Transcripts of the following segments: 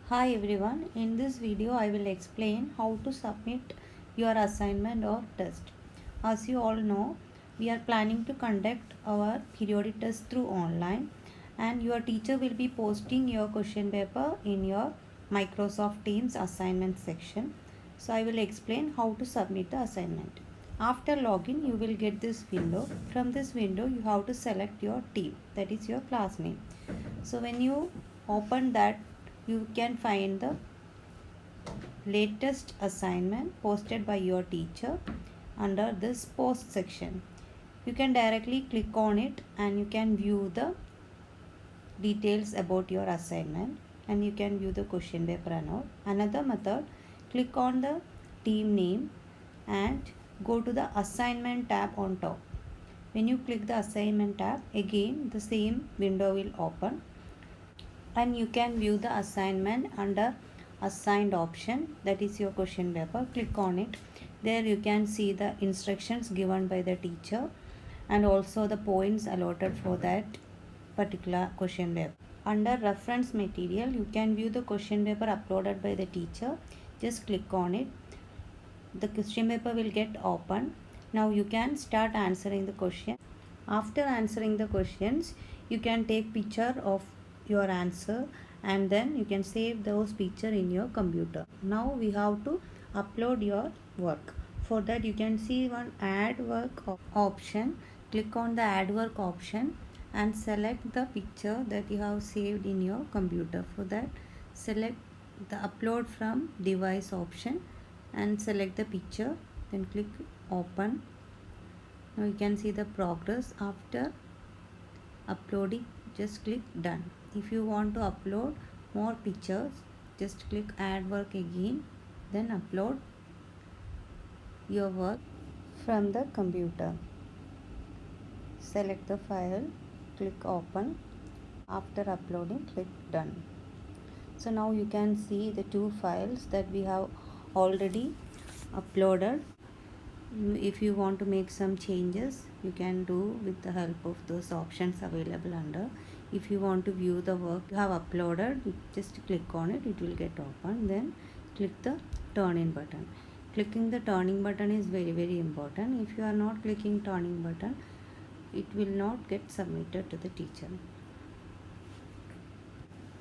Hi everyone, in this video I will explain how to submit your assignment or test. As you all know, we are planning to conduct our periodic test through online and your teacher will be posting your question paper in your Microsoft Teams assignment section. So I will explain how to submit the assignment. After login, you will get this window. From this window, you have to select your team, that is your class name. So when you open that, you can find the latest assignment posted by your teacher under this post section. You can directly click on it and you can view the details about your assignment and you can view the question paper and all. Another method, click on the team name and go to the assignment tab on top. When you click the assignment tab, again the same window will open and you can view the assignment under assigned option, that is your question paper. Click on it. There you can see the instructions given by the teacher and also the points allotted for that particular question paper. Under reference material, you can view the question paper uploaded by the teacher. Just click on it. The question paper will get open. Now you can start answering the question. After answering the questions, you can take picture of your answer and then you can save those picture in your computer. Now we have to upload your work. For that you can see one add work option. Click on the add work option and select the picture that you have saved in your computer. For that, select the upload from device option and select the picture, then click open. Now you can see the progress after uploading. Just click done. If you want to upload more pictures, just click add work again, then upload your work from the computer. Select the file, click open. After uploading, click done. So now you can see the two files that we have already uploaded. If you want to make some changes, you can do with the help of those options available under. If you want to view the work you have uploaded, just click on it, it will get open. Then click the turn in button. Clicking the turning button is very important. If you are not clicking turning button, it will not get submitted to the teacher.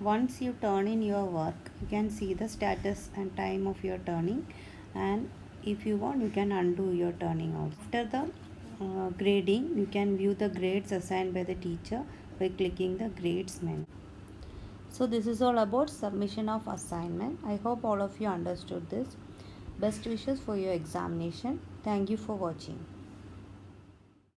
Once you turn in your work, you can see the status and time of your turning, and if you want you can undo your turning out. After the grading, you can view the grades assigned by the teacher by clicking the grades menu. So this is all about submission of assignment. I hope all of you understood this. Best wishes for your examination. Thank you for watching.